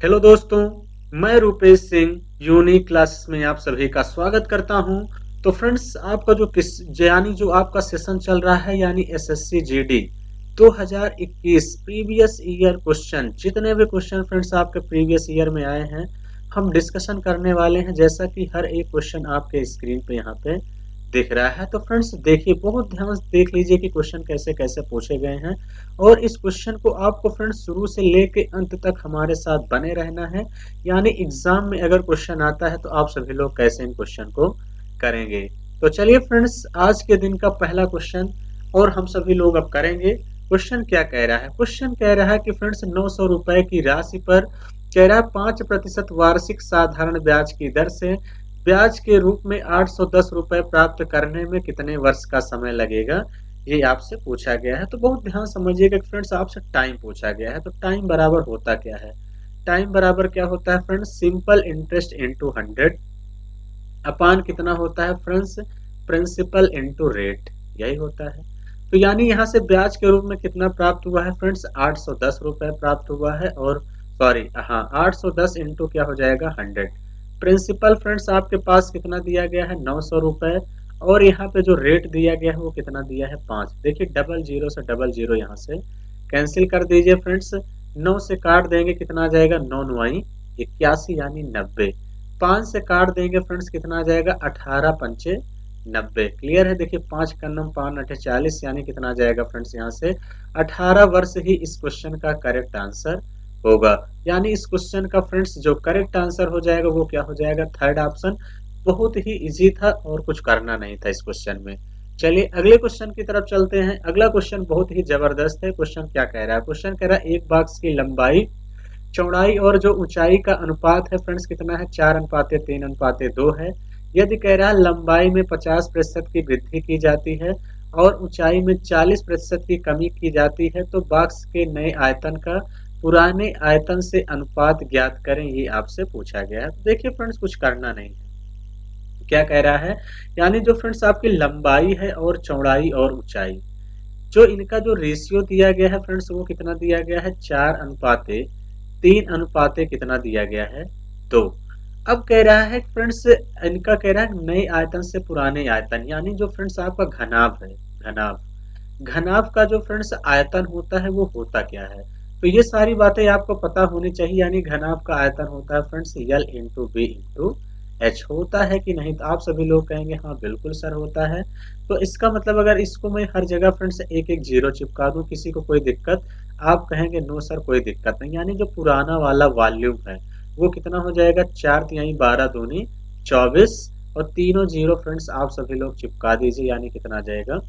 Hello दोस्तों, मैं Rupesh Singh unique classes में आप सभी का स्वागत करता हूं। तो फ्रेंड्स, आपका जो आपका सेशन चल रहा है यानी SSC GD 2021 previous year question, जितने भी क्वेश्चन फ्रेंड्स आपके प्रीवियस ईयर में आए हैं हम डिस्कशन करने वाले हैं। जैसा कि हर एक क्वेश्चन आपके स्क्रीन पे यहाँ पे दिख रहा है। तो फ्रेंड्स देखिए, बहुत ध्यान से देख लीजिए कि क्वेश्चन कैसे कैसे पूछे गए हैं। और इस क्वेश्चन को आपको फ्रेंड्स शुरू से लेके अंत तक हमारे साथ बने रहना है। यानी एग्जाम में अगर क्वेश्चन आता है तो आप सभी लोग कैसे इन क्वेश्चन को करेंगे। तो चलिए फ्रेंड्स, आज के दिन का पहला क्वेश्चन और हम सभी लोग अब करेंगे। क्वेश्चन क्या कह रहा है? क्वेश्चन कह रहा है कि फ्रेंड्स 900 रुपए की राशि पर कह रहा है 5% वार्षिक साधारण ब्याज की दर से ब्याज के रूप में 810 रुपए प्राप्त करने में कितने वर्ष का समय लगेगा, ये आपसे पूछा गया है। तो बहुत ध्यान समझिएगा कि फ्रेंड्स आपसे टाइम पूछा गया है। तो टाइम बराबर होता क्या है? टाइम बराबर क्या होता है फ्रेंड्स? सिंपल इंटरेस्ट इंटू 100 अपान कितना होता है फ्रेंड्स? प्रिंसिपल इंटू रेट, यही होता है। तो यानी यहाँ से ब्याज के रूप में कितना प्राप्त हुआ है फ्रेंड्स? 810 रुपए प्राप्त हुआ है। और सॉरी, हाँ, 810 इंटू क्या हो जाएगा? 100। प्रिंसिपल फ्रेंड्स आपके पास कितना दिया गया है? 900 रुपए। और यहाँ पे जो रेट दिया गया है वो कितना दिया है? 5। देखिए, डबल जीरो से डबल जीरो यहाँ से कैंसिल कर दीजिए फ्रेंड्स। 9 से काट देंगे, कितना आ जाएगा? 9 9 81 यानी 90। 5 से काट देंगे फ्रेंड्स, कितना आ जाएगा? 18 पंचे 90। क्लियर है? देखिए, 5 का नम 5 अठे 40 यानी कितना आ जाएगा फ्रेंड्स? यहाँ से 18 वर्ष ही इस क्वेश्चन का करेक्ट आंसर होगा। यानी इस क्वेश्चन का फ्रेंड्स जो करेक्ट आंसर हो जाएगा वो क्या हो जाएगा? Third option. बहुत ही इजी था और कुछ करना नहीं था इस क्वेश्चन में। चलिए अगले क्वेश्चन की तरफ चलते हैं। अगला क्वेश्चन बहुत ही जबरदस्त है। क्वेश्चन क्या कह रहा है? क्वेश्चन कह रहा है एक बॉक्स की लंबाई, चौड़ाई और जो ऊंचाई का अनुपात है फ्रेंड्स कितना है? 4:3:2 है। यदि कह रहा है लंबाई में 50% की वृद्धि की जाती है और ऊंचाई में 40% की कमी की जाती है तो बॉक्स के नए आयतन का पुराने आयतन से अनुपात ज्ञात करें, ये आपसे पूछा गया है। देखिए फ्रेंड्स, कुछ करना नहीं है। क्या कह रहा है? यानी जो फ्रेंड्स आपकी लंबाई है और चौड़ाई और ऊंचाई, जो इनका जो रेशियो दिया गया है फ्रेंड्स वो कितना दिया गया है? 4:3 कितना दिया गया है? 2। अब कह रहा है फ्रेंड्स, इनका कह रहा है नए आयतन से पुराने आयतन, यानी जो फ्रेंड्स आपका घनाभ है, घनाभ घनाभ का जो फ्रेंड्स आयतन होता है वो होता क्या है? तो ये सारी बातें आपको पता होनी चाहिए। यानी घनाभ का आयतन होता है friends L into B into H. होता है कि नहीं? तो आप सभी लोग कहेंगे हाँ बिल्कुल सर होता है। तो इसका मतलब अगर इसको मैं हर जगह फ्रेंड्स एक एक जीरो चिपका दूं, किसी को कोई दिक्कत? आप कहेंगे नो सर कोई दिक्कत नहीं। यानी जो पुराना वाला वॉल्यूम है वो कितना हो जाएगा? 4×12=24 और तीनों जीरो फ्रेंड्स आप सभी लोग चिपका दीजिए, यानी कितना आ जाएगा?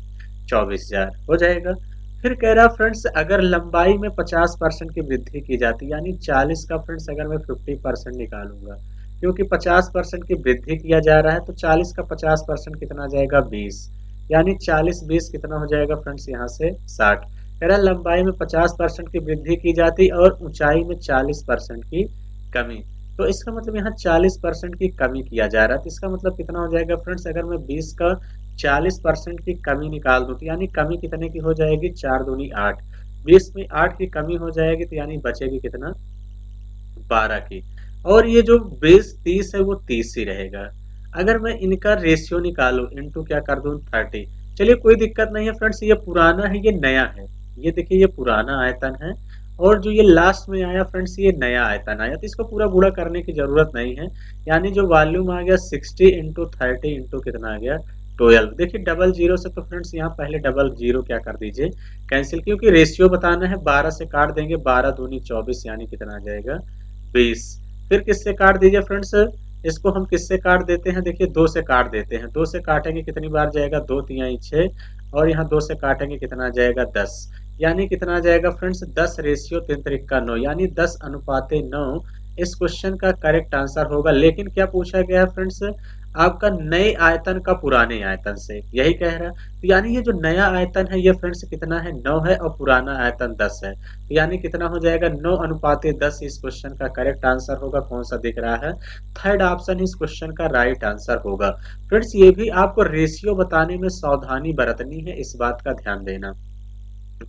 24,000 हो जाएगा। फिर कह रहा फ्रेंड्स अगर लंबाई में 50% की वृद्धि की जाती, यानी 40 का फ्रेंड्स अगर मैं 50% निकालूंगा, क्योंकि 50% की वृद्धि किया जा रहा है तो 40 का 50% कितना आ जाएगा? 20। यानी 40 20 कितना हो जाएगा फ्रेंड्स? यहाँ से 60। कह रहा लंबाई में 50% की वृद्धि की जाती और ऊंचाई में 40% की कमी। तो इसका मतलब यहाँ 40% की कमी किया जा रहा है। तो इसका मतलब कितना हो जाएगा फ्रेंड्स? अगर मैं 20 का 40% की कमी निकाल दूं तो यानी कमी कितने की हो जाएगी? 4×2=8। 20 में 8 की कमी हो जाएगी तो यानी बचेगी कितना? 12 की। और ये जो 20 30 है वो 30 ही रहेगा। अगर मैं इनका रेशियो निकालूं, इनटू क्या कर दूं? 30। चलिए कोई दिक्कत नहीं है फ्रेंड्स, ये पुराना है ये नया है। ये देखिए, ये पुराना आयतन है और जो ये लास्ट में आया फ्रेंड्स ये नया आयतन आया। तो इसको पूरा गुणा करने की जरूरत नहीं है। यानी जो वॉल्यूम आ गया 60 × 30 इंटू कितना आ गया? 12। देखिए डबल जीरो से तो फ्रेंड्स यहाँ पहले डबल जीरो क्या कर दीजिए? कैंसिल, क्योंकि रेशियो बताना है। 12 से काट देंगे, 12×2=24 यानी कितना आ जाएगा? 20। फिर किससे काट दीजिए फ्रेंड्स? इसको हम किससे काट देते हैं? देखिए 2 से काट देते हैं। 2 से काटेंगे कितनी बार जाएगा? 2×3=6 और यहाँ 2 से काटेंगे कितना आ जाएगा? 10। यानी कितना आ जाएगा फ्रेंड्स? 10:3=9 यानी 10:9 इस क्वेश्चन का करेक्ट आंसर होगा। लेकिन क्या पूछा गया है फ्रेंड्स? आपका नए आयतन का पुराने आयतन से, यही कह रहा है। तो यानी ये जो नया आयतन है ये फ्रेंड्स कितना है? 9 है और पुराना आयतन 10 है। तो यानी कितना हो जाएगा? 9:10 इस क्वेश्चन का करेक्ट आंसर होगा। कौन सा दिख रहा है? थर्ड ऑप्शन इस क्वेश्चन का राइट आंसर होगा। फ्रेंड्स ये भी आपको रेशियो बताने में सावधानी बरतनी है, इस बात का ध्यान देना।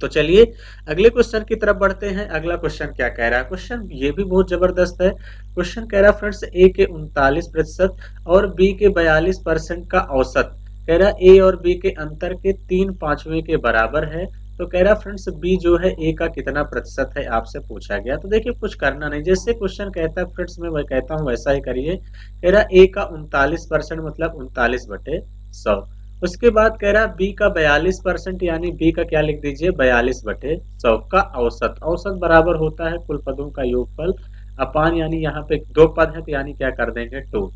तो चलिए अगले क्वेश्चन की तरफ बढ़ते हैं। अगला क्वेश्चन क्या कह रहा है, क्वेश्चन ये भी बहुत जबरदस्त है। क्वेश्चन कह रहा है फ्रेंड्स ए के 39% और बी के 42% का औसत, कह रहा है ए और बी के अंतर के 3/5 के बराबर है। तो कह रहा फ्रेंड्स बी जो है ए का कितना प्रतिशत है, आपसे पूछा गया। तो देखिए कुछ करना नहीं, जैसे क्वेश्चन कहता है फ्रेंड्स मैं वही कहता हूँ वैसा ही करिए। कह रहा ए का 39% मतलब 39/100। उसके बाद कह रहा है बी का 42% यानी बी का क्या लिख दीजिए 42/100 का औसत। औसत बराबर होता है कुल पदों का योगफल अपान, यानी यहाँ पे दो पद है तो यानी क्या कर देंगे 2।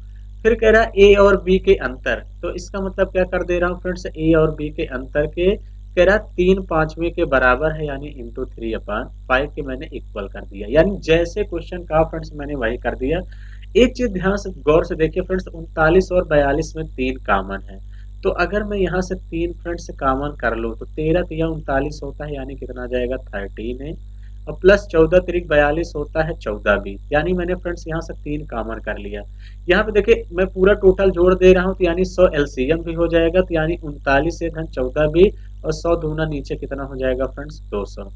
फिर कह रहा है ए और बी के अंतर, तो इसका मतलब क्या कर दे रहा हूँ फ्रेंड्स, ए और बी के अंतर के कह रहा 3/5 के बराबर है, यानी इंटू 3/5 के मैंने इक्वल कर दिया। यानी जैसे क्वेश्चन कहा फ्रेंड्स मैंने वही कर दिया। एक चीज ध्यान से गौर से देखिए फ्रेंड्स, 39 और 42 में 3 कॉमन है। तो अगर मैं यहाँ से 3 फ्रेंड्स कॉमन कर लूँ तो 13 तिया 39 होता है, यानी कितना आ जाएगा 13 है। और प्लस 14 तिरिक 42 होता है 14 भी, यानी मैंने फ्रेंड्स यहाँ से 3 कॉमन कर लिया। यहाँ पे देखिए मैं पूरा टोटल जोड़ दे रहा हूँ तो यानी 100 एलसीएम भी हो जाएगा, तो यानी 39 से धन 14 भी, और 100 दूना नीचे कितना हो जाएगा फ्रेंड्स 200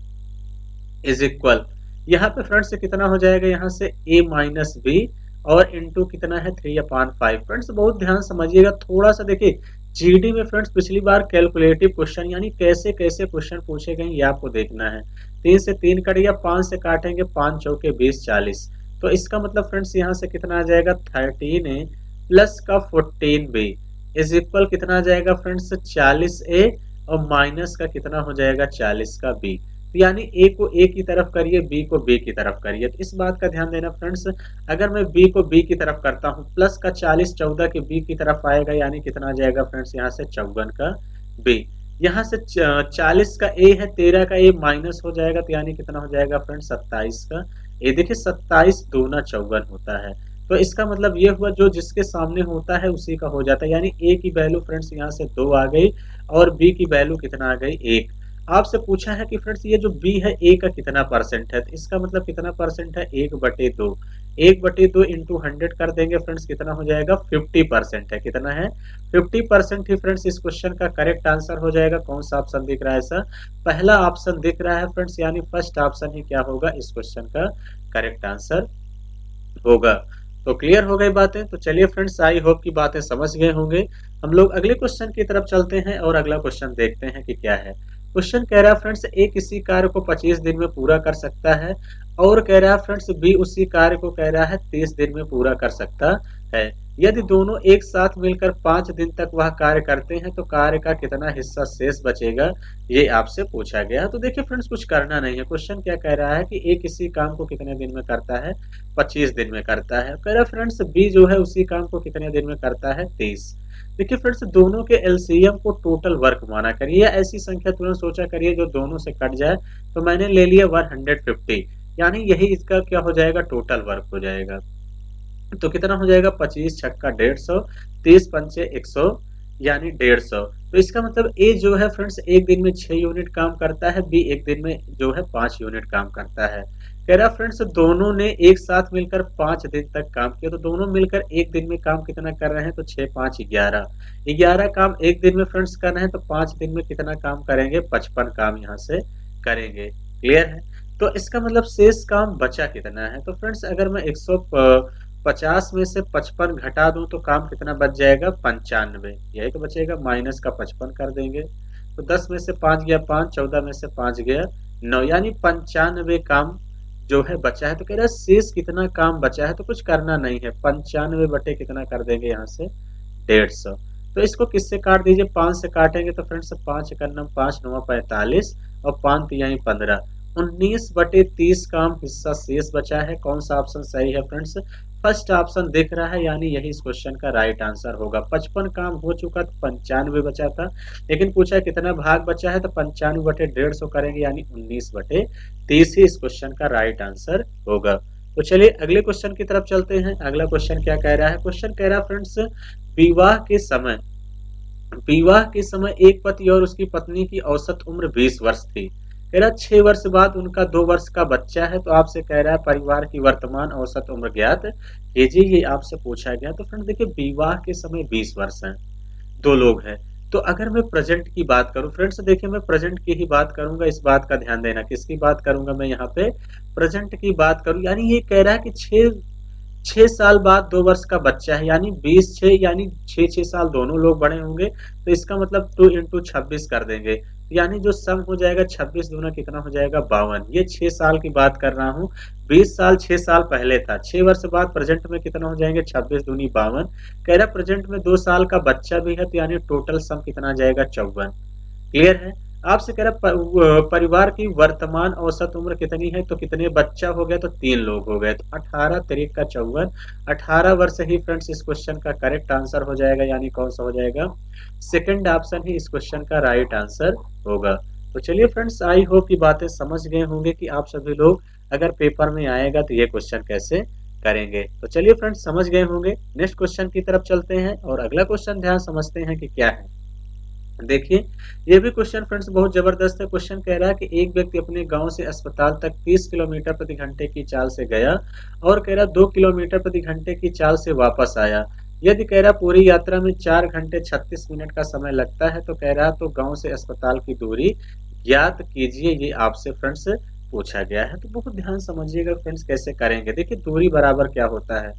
इज इक्वल। यहाँ पे फ्रेंड्स से कितना हो जाएगा, यहाँ से a माइनस बी और इंटू कितना है 3/5। फ्रेंड्स बहुत ध्यान समझिएगा, थोड़ा सा देखिए जीडी में फ्रेंड्स पिछली बार कैलकुलेटिव क्वेश्चन यानी कैसे कैसे क्वेश्चन पूछे गए ये आपको देखना है। 3 से 3 कट गया, 5 से काटेंगे 5 चौके 20 40। तो इसका मतलब फ्रेंड्स यहाँ से कितना आ जाएगा 13a प्लस का 14b इज इक्वल कितना आ जाएगा फ्रेंड्स 40a और माइनस का कितना हो जाएगा 40 का b। तो यानी ए को ए की तरफ करिए, बी को बी की तरफ करिए। तो इस बात का ध्यान देना फ्रेंड्स, अगर मैं बी को बी की तरफ करता हूँ प्लस का 40 14 के बी की तरफ आएगा, यानी कितना आ जाएगा फ्रेंड्स यहाँ से 54 का बी। यहाँ से 40 का ए है, 13 का ए माइनस हो जाएगा, तो यानी कितना हो जाएगा फ्रेंड्स 27 का ए। देखिए 27 दूना 54 होता है। तो इसका मतलब ये हुआ जो जिसके सामने होता है उसी का हो जाता है, यानी ए की वैल्यू फ्रेंड्स यहाँ से 2 आ गई और बी की वैल्यू कितना आ गई 1। आपसे पूछा है कि फ्रेंड्स ये जो बी है ए का कितना परसेंट है, तो इसका मतलब कितना परसेंट है 1/2। 1/2 इंटू 100 कर देंगे फ्रेंड्स कितना हो जाएगा 50% है। कितना है 50% ही फ्रेंड्स इस क्वेश्चन का करेक्ट आंसर हो जाएगा। कौन सा ऑप्शन दिख रहा है ऐसा, पहला ऑप्शन दिख रहा है फ्रेंड्स, यानी फर्स्ट ऑप्शन ही क्या होगा इस क्वेश्चन का करेक्ट आंसर होगा। तो क्लियर हो गई बातें। तो चलिए फ्रेंड्स आई होप की बातें समझ गए होंगे। हम लोग अगले क्वेश्चन की तरफ चलते हैं और अगला क्वेश्चन देखते हैं कि क्या है। क्वेश्चन कह रहा है फ्रेंड्स ए किसी कार्य को 25 दिन में पूरा कर सकता है और कह रहा है फ्रेंड्स बी उसी कार्य को कह रहा है 30 दिन में पूरा कर सकता है। यदि दोनों एक साथ मिलकर 5 दिन तक वह कार्य करते हैं तो कार्य का कितना हिस्सा शेष बचेगा, ये आपसे पूछा गया। तो देखिए फ्रेंड्स कुछ करना नहीं है। क्वेश्चन क्या कह रहा है कि ए किसी काम को कितने दिन में करता है 25 दिन में करता है। कह रहा है फ्रेंड्स बी जो है उसी काम को कितने दिन में करता है 30। देखिए फ्रेंड्स दोनों के एलसीएम को टोटल वर्क माना करिए, ऐसी संख्या तुरंत सोचा करिए जो दोनों से कट जाए। तो मैंने ले लिया 150, यानी यही इसका क्या हो जाएगा टोटल वर्क हो जाएगा। तो कितना हो जाएगा 25 छक्का 150, 30 पंचे 100 यानी 150। तो इसका मतलब ए जो है फ्रेंड्स एक दिन में 6 यूनिट काम करता है, बी एक दिन में जो है 5 यूनिट काम करता है। कह रहा फ्रेंड्स दोनों ने एक साथ मिलकर 5 दिन तक काम किया, तो दोनों मिलकर एक दिन में काम कितना कर रहे हैं, तो 6 5 11 11 काम एक दिन में फ्रेंड्स कर रहे हैं, तो 5 दिन में कितना काम करेंगे 55 काम यहाँ से करेंगे। क्लियर है। तो इसका मतलब शेष काम बचा कितना है, तो फ्रेंड्स अगर मैं 150 में से 55 घटा दूं तो काम कितना बच जाएगा 95, यही तो बचेगा। माइनस का 55 कर देंगे तो 10 में से 5 गया 5, 14 में से 5 गया 9, यानी 95 काम जो है बचा है। तो कह रहा है शेष कितना काम बचा है, तो कुछ करना नहीं है, 95 बटे कितना कर देंगे यहाँ से 150। तो इसको किससे काट दीजिए 5 से काटेंगे तो फ्रेंड्स 5 करना 5 9 45 और 5 तिहाई 15, 19/30 काम हिस्सा शेष बचा है। कौन सा ऑप्शन सही है फ्रेंड्स, फर्स्ट ऑप्शन दिख रहा है, यानी यही इस क्वेश्चन का राइट आंसर होगा। 55 काम हो चुका तो 95 बचा था, लेकिन पूछा कितना भाग बचा है, तो 95/150 करेंगे, यानी 19/30 ही इस क्वेश्चन का राइट आंसर होगा। तो चलिए अगले क्वेश्चन की तरफ चलते हैं। अगला क्वेश्चन क्या कह रहा है, क्वेश्चन कह रहा है फ्रेंड्स विवाह के समय एक पति और उसकी पत्नी की औसत उम्र 20 वर्ष थी। कह रहा 6 वर्ष बाद उनका 2 वर्ष का बच्चा है। तो आपसे कह रहा है परिवार की वर्तमान औसत उम्र ज्ञात कीजिए, ये आपसे पूछा गया। तो फ्रेंड देखिए विवाह के समय 20 वर्ष है, 2 लोग हैं, तो अगर मैं प्रेजेंट की बात करूं फ्रेंड्स, देखिए मैं प्रेजेंट की ही बात करूंगा, इस बात का ध्यान देना, किसकी बात करूंगा मैं यहाँ पे, प्रेजेंट की बात करूं। यानी ये कह रहा है कि 6 साल बाद 2 वर्ष का बच्चा है, यानी 20 6 यानी 6 6 साल दोनों लोग बड़े होंगे, तो इसका मतलब 2 × 26 कर देंगे, यानी जो सम हो जाएगा 26 दूना कितना हो जाएगा 52। ये 6 साल की बात कर रहा हूँ, 20 साल 6 साल पहले था, 6 वर्ष बाद प्रेजेंट में कितना हो जाएंगे 26 दूनी 52। कह रहा प्रेजेंट में 2 साल का बच्चा भी है, तो यानी टोटल सम कितना आ जाएगा 54। क्लियर है। आपसे कह रहा परिवार की वर्तमान औसत उम्र कितनी है, तो कितने बच्चा हो गया, तो 3 लोग हो गए, तो 18 तिरिक का 54, 18 वर्ष ही फ्रेंड्स इस क्वेश्चन का करेक्ट आंसर हो जाएगा, यानी कौन सा हो जाएगा, सेकंड ऑप्शन ही इस क्वेश्चन का राइट आंसर होगा। तो चलिए फ्रेंड्स, आई होप की बातें समझ गए होंगे कि आप सभी लोग अगर पेपर में आएगा तो ये क्वेश्चन कैसे करेंगे। तो चलिए फ्रेंड्स, समझ गए होंगे। नेक्स्ट क्वेश्चन की तरफ चलते हैं और अगला क्वेश्चन ध्यान समझते हैं कि क्या है। देखिए, ये भी क्वेश्चन फ्रेंड्स बहुत जबरदस्त है। क्वेश्चन कह रहा है कि एक व्यक्ति अपने गांव से अस्पताल तक 30 किलोमीटर प्रति घंटे की चाल से गया और कह रहा 2 किलोमीटर प्रति घंटे की चाल से वापस आया। यदि कह रहा पूरी यात्रा में 4 घंटे 36 मिनट का समय लगता है, तो कह रहा तो गांव से अस्पताल की दूरी ज्ञात कीजिए, ये आपसे फ्रेंड्स पूछा गया है। तो बहुत ध्यान समझिएगा फ्रेंड्स कैसे करेंगे। देखिए, दूरी बराबर क्या होता है,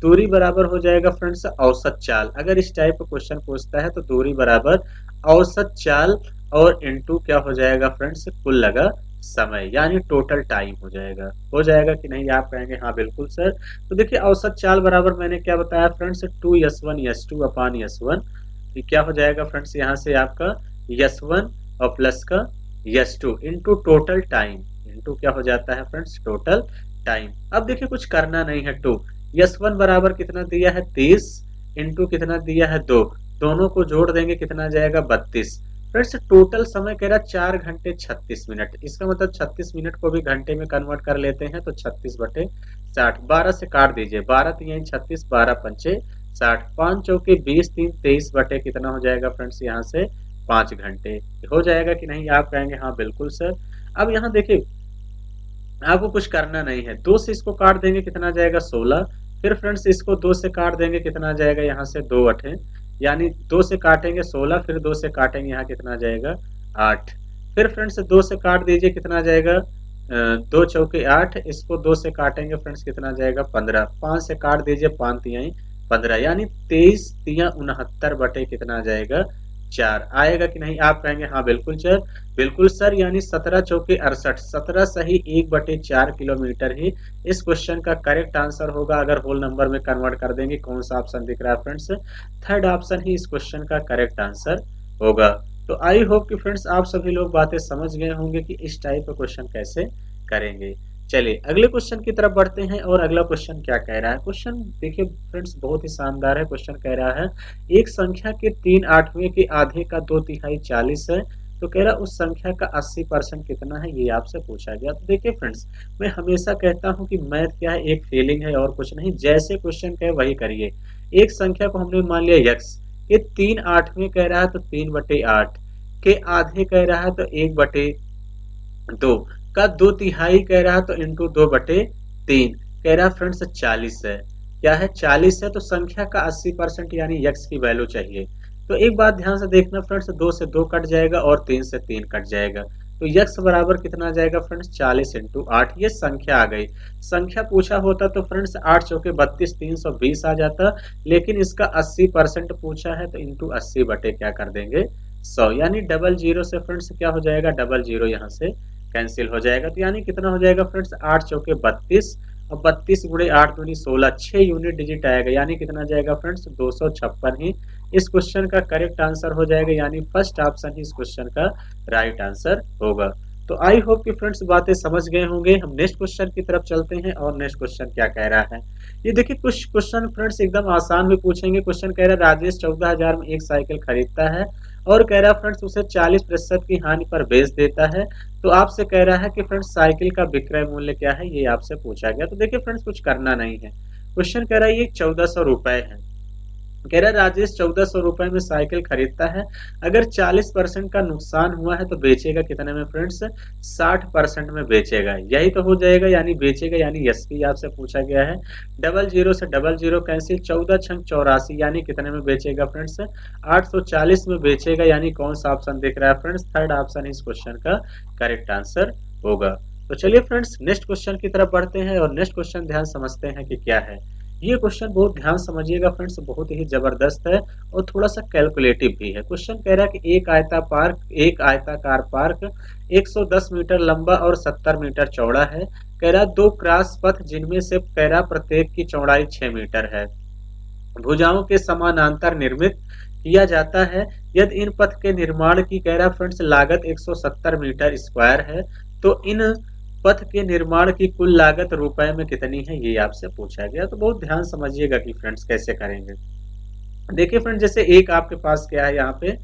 दूरी बराबर हो जाएगा फ्रेंड्स औसत चाल। अगर इस टाइप का क्वेश्चन पूछता है तो दूरी बराबर औसत चाल और इनटू क्या हो जाएगा फ्रेंड्स, कुल लगा समय, यानी टोटल टाइम हो जाएगा कि नहीं, आप कहेंगे हाँ बिल्कुल सर। तो देखिए, औसत चाल बराबर मैंने क्या बताया फ्रेंड्स, 2s1 अपॉन s1, ये क्या हो जाएगा फ्रेंड्स, यहाँ से आपका s1 और प्लस का s2 into total time, into क्या हो जाता है फ्रेंड्स, टोटल टाइम। अब देखिए कुछ करना नहीं है, s1 बराबर कितना दिया है 30 इंटू कितना दिया है 2, दोनों को जोड़ देंगे कितना जाएगा 32। फ्रेंड्स, टोटल समय कह रहा 4 घंटे 36 मिनट, इसका मतलब 36 मिनट को भी घंटे में कन्वर्ट कर लेते हैं, तो 36/60, 12 से काट दीजिए, 12 3 36, 12 पंचे 60, 5 चौके 20, 3 23 बटे कितना हो जाएगा फ्रेंड्स, यहाँ से 5 घंटे हो जाएगा कि नहीं, आप कहेंगे हाँ बिल्कुल सर। अब यहाँ देखिए, आपको कुछ करना नहीं है, 2 से इसको काट देंगे कितना जाएगा 16, फिर फ्रेंड्स इसको 2 से काट देंगे कितना जाएगा, यहाँ से 2 8, यानी 2 से काटेंगे 16, फिर 2 से काटेंगे यहाँ कितना जाएगा 8, फिर फ्रेंड्स 2 से काट दीजिए कितना जाएगा 2 चौके 8, इसको 2 से काटेंगे फ्रेंड्स कितना जाएगा 15, 5 से काट दीजिए 5 तिहाई 15, यानी 23 तिया 69 बटे कितना जाएगा 4 आएगा कि नहीं, आप कहेंगे हाँ बिल्कुल सर, यानी 17 चौके 68, 17 सही 1/4 किलोमीटर ही इस क्वेश्चन का करेक्ट आंसर होगा। अगर होल नंबर में कन्वर्ट कर देंगे, कौन सा ऑप्शन दिख रहा है फ्रेंड्स, थर्ड ऑप्शन ही इस क्वेश्चन का करेक्ट आंसर होगा। तो आई होप कि फ्रेंड्स आप सभी लोग बातें समझ गए होंगे कि इस टाइप का क्वेश्चन कैसे करेंगे। चलिए अगले क्वेश्चन की तरफ बढ़ते हैं और अगला क्वेश्चन क्या कह रहा है। क्वेश्चन देखिए फ्रेंड्स बहुत ही शानदार है। क्वेश्चन कह रहा है एक संख्या के 3/8 के आधे का 2/3 40 है, तो कह रहा उस संख्या का 80% कितना है, ये आपसे पूछा गया। तो देखिए फ्रेंड्स, मैं हमेशा कहता हूं कि मैथ क्या है, एक फीलिंग है और कुछ नहीं, जैसे क्वेश्चन कहे वही करिए। एक संख्या को हमने मान लिया x, ये 3/8 कह रहा है तो 3/8, के आधे कह रहा है तो 1/2 का 2/3 कह रहा है तो इंटू 2/3 कह रहा है फ्रेंड्स 40 है। क्या है 40 है, तो संख्या का 80% यानी x की वैल्यू चाहिए। तो एक बात ध्यान से देखना फ्रेंड्स, 2 से 2 कट जाएगा और 3 से 3 कट जाएगा, तो x बराबर कितना जाएगा फ्रेंड्स 40 इंटू 8, ये संख्या आ गई। संख्या पूछा होता तो फ्रेंड्स 8 चौके 32 320 आ जाता, लेकिन इसका 80% पूछा है तो इंटू 80 बटे क्या कर देंगे 100, यानी 00 से फ्रेंड्स क्या हो जाएगा 00 यहाँ से कैंसिल हो जाएगा। तो यानी कितना हो जाएगा फ्रेंड्स 8 चौके 32 और 32 गुणे 8 दूनी 16, 6 यूनिट डिजिट आएगा, यानी कितना जाएगा फ्रेंड्स 256 ही इस क्वेश्चन का करेक्ट आंसर हो जाएगा, यानी फर्स्ट ऑप्शन ही इस क्वेश्चन का राइट आंसर होगा। तो आई होप कि फ्रेंड्स बातें समझ गए होंगे। हम नेक्स्ट क्वेश्चन की तरफ चलते हैं और नेक्स्ट क्वेश्चन क्या कह रहा है। ये देखिए कुछ क्वेश्चन फ्रेंड्स एकदम आसान भी पूछेंगे। क्वेश्चन कह रहा है राजेश 14,000 में एक साइकिल खरीदता है और कह रहा है फ्रेंड्स उसे 40% की हानि पर बेच देता है, तो आपसे कह रहा है कि फ्रेंड्स साइकिल का विक्रय मूल्य क्या है, ये आपसे पूछा गया। तो देखिए फ्रेंड्स कुछ करना नहीं है। क्वेश्चन कह रहा है ये 1400 रुपए है, कह रहा राजेश 1400 रुपए में साइकिल खरीदता है, अगर 40% का नुकसान हुआ है तो बेचेगा कितने में फ्रेंड्स? 60% में बेचेगा। यही तो हो जाएगा, यानी बेचेगा, यानी यस की आपसे पूछा गया है। डबल जीरो से डबल जीरो कैंसिल, 14 छंग 84, यानी कितने में बेचेगा फ्रेंड्स? 840 में बेचेगा। यानी कौन सा ऑप्शन दिख रहा है फ्रेंड्स? थर्ड ऑप्शन इस क्वेश्चन का करेक्ट आंसर होगा। तो चलिए फ्रेंड्स नेक्स्ट क्वेश्चन की तरफ बढ़ते हैं और नेक्स्ट क्वेश्चन ध्यान समझते हैं कि क्या है। ये क्वेश्चन बहुत ध्यान समझिएगा फ्रेंड्स, बहुत ही जबरदस्त है और थोड़ा सा कैलकुलेटिव भी है। क्वेश्चन कह रहा है कि एक आयताकार पार्क 110 मीटर लंबा और 70 मीटर चौड़ा है। कह रहा दो क्रॉस पथ जिनमें से कह रहा प्रत्येक की चौड़ाई 6 मीटर है, भुजाओं के समानांतर निर्मित किया जाता है। यदि इन पथ के निर्माण की कह रहा फ्रेंड्स लागत 170 मीटर स्क्वायर है, तो इन पथ के निर्माण की कुल लागत रुपए में कितनी है, ये आपसे पूछा गया। तो बहुत ध्यान समझिएगा कि फ्रेंड्स कैसे करेंगे। देखिए फ्रेंड्स, जैसे एक आपके पास क्या है, यहाँ पे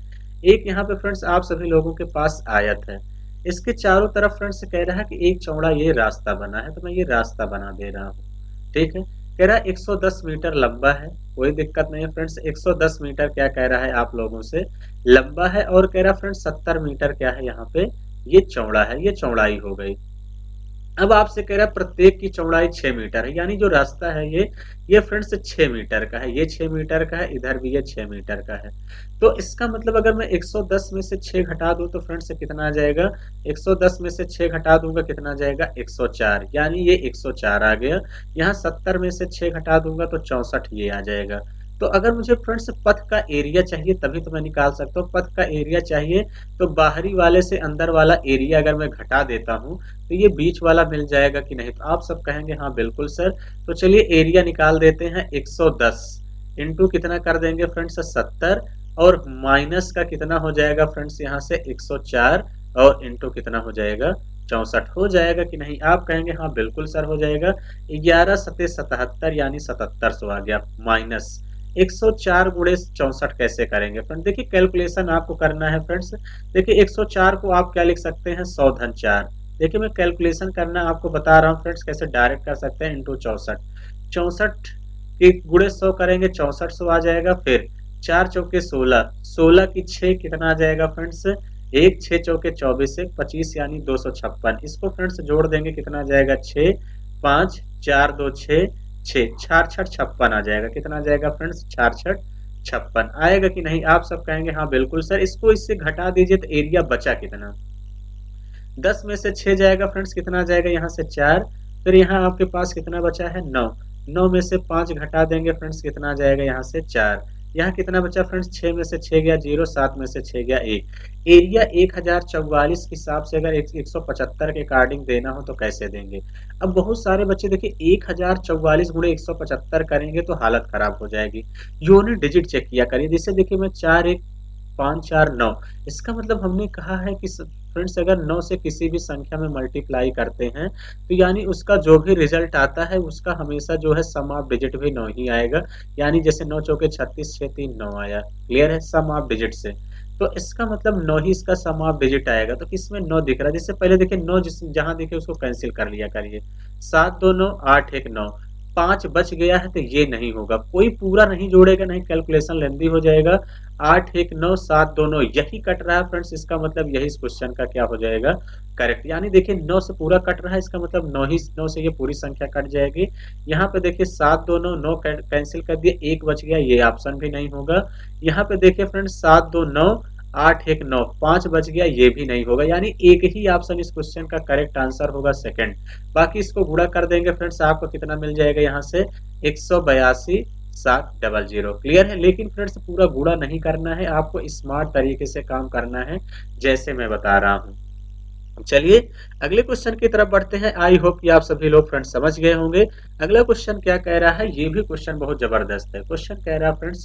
एक यहाँ पे फ्रेंड्स आप सभी लोगों के पास आयत है, इसके चारों तरफ फ्रेंड्स कह रहा है कि एक चौड़ा ये रास्ता बना है, तो मैं ये रास्ता बना दे रहा हूँ। ठीक है, कह रहा है 110 मीटर लंबा है, कोई दिक्कत नहीं है फ्रेंड्स। 110 मीटर क्या कह रहा है आप लोगों से, लंबा है, और कह रहा फ्रेंड्स 70 मीटर क्या है यहाँ पे, ये चौड़ा है, ये चौड़ाई हो गई। अब आपसे कह रहा है प्रत्येक की चौड़ाई 6 मीटर है, यानी जो रास्ता है ये फ्रेंड्स 6 मीटर का है, ये 6 मीटर का है, इधर भी ये 6 मीटर का है। तो इसका मतलब अगर मैं 110 में से 6 घटा दूं तो फ्रेंड्स कितना आ जाएगा, 110 में से 6 घटा दूंगा कितना आ जाएगा, 104, यानी ये 104 आ गया। यहाँ 70 में से 6 घटा दूंगा तो 64 ये आ जाएगा। तो अगर मुझे फ्रेंड्स पथ का एरिया चाहिए तभी तो मैं निकाल सकता हूँ। पथ का एरिया चाहिए तो बाहरी वाले से अंदर वाला एरिया अगर मैं घटा देता हूँ तो ये बीच वाला मिल जाएगा कि नहीं, तो आप सब कहेंगे हाँ बिल्कुल सर। तो चलिए एरिया निकाल देते हैं, 110 इंटू कितना कर देंगे फ्रेंड्स 70, और माइनस का कितना हो जाएगा फ्रेंड्स यहाँ से 104, और इंटू कितना हो जाएगा 64 हो जाएगा कि नहीं, आप कहेंगे हाँ बिल्कुल सर हो जाएगा। 11 सते 77 यानी 7700 आ गया, माइनस 104 गुणे 64 कैसे करेंगे फ्रेंड, देखिए कैलकुलेशन आपको करना है फ्रेंड्स। देखिए 104 को आप क्या लिख सकते हैं, 100 धन 4। देखिए मैं कैलकुलेशन करना आपको बता रहा हूँ फ्रेंड्स, कैसे डायरेक्ट कर सकते हैं, इंटू 64, 64 के गुणे 100 करेंगे 6400 आ जाएगा। फिर 4 चौके 16, 16 की 6 कितना आ जाएगा फ्रेंड्स, 1 6 चौके 24 से 25 यानी 256। इसको फ्रेंड्स जोड़ देंगे कितना आ जाएगा, 6 5 4 2 6 6 4 6 56 आ जाएगा। कितना आ जाएगा फ्रेंड्स, 4 6 56 आएगा कि नहीं, आप सब कहेंगे हाँ बिल्कुल सर। इसको इससे घटा दीजिए तो एरिया बचा कितना, 10 में से 6 जाएगा फ्रेंड्स, कितना आ जाएगा यहाँ से 4, फिर यहाँ आपके पास कितना बचा है 9, 9 में से 5 घटा देंगे फ्रेंड्स, कितना आ जाएगा यहाँ से 4, यहाँ कितना बचा फ्रेंड्स, 6 में से 6 गया 0, 7 में से 6 गया 1। एरिया 1044 के हिसाब से अगर 175 के अकॉर्डिंग देना हो तो कैसे देंगे। अब बहुत सारे बच्चे देखिए 1044 गुणे 175 करेंगे तो हालत खराब हो जाएगी। यूनिट डिजिट चेक किया करिए, जैसे देखिए मैं 4 1 5 4 9, इसका मतलब हमने कहा है कि फ्रेंड्स अगर 9 से किसी भी संख्या में मल्टीप्लाई करते हैं तो यानी उसका जो भी रिजल्ट आता है उसका हमेशा जो है सम ऑफ डिजिट भी 9 ही आएगा। यानी जैसे 9 चौके 36 6 3 9 आया, क्लियर है, सम ऑफ डिजिट से। तो इसका मतलब 9 ही इसका सम ऑफ डिजिट आएगा। तो किसमें 9 दिख रहा है, जिससे पहले देखिए 9 जहां दिखे उसको कैंसिल कर लिया करिए, 7 2 9 8 1 9, 5 बच गया है तो ये नहीं होगा, कोई पूरा नहीं जोड़ेगा, नहीं कैलकुलेशन लेंदी हो जाएगा। 8 1 9 7 2 9 यही कट रहा है फ्रेंड्स, इसका मतलब यही इस क्वेश्चन का क्या हो जाएगा, करेक्ट। यानी देखिए 9 से पूरा कट रहा है, इसका मतलब 9 से ये पूरी संख्या कट जाएगी। यहाँ पे देखिए 7 2 9 9 कैंसिल कर दिए, 1 बच गया, ये ऑप्शन भी नहीं होगा। यहाँ पे देखिए फ्रेंड्स 7 2 9 8 1 9, 5 बच गया, ये भी नहीं होगा। यानी एक ही ऑप्शन इस क्वेश्चन का करेक्ट आंसर होगा, सेकंड। बाकी इसको गुणा कर देंगे फ्रेंड्स, आपको कितना मिल जाएगा यहाँ से 182 700, क्लियर है। लेकिन फ्रेंड्स पूरा गुणा नहीं करना है, आपको स्मार्ट तरीके से काम करना है जैसे मैं बता रहा हूँ। चलिए अगले क्वेश्चन की तरफ बढ़ते हैं। आई होप कि आप सभी लोग फ्रेंड्स समझ गए होंगे। अगला क्वेश्चन क्या कह रहा है, ये भी क्वेश्चन बहुत जबरदस्त है। क्वेश्चन कह रहा है फ्रेंड्स,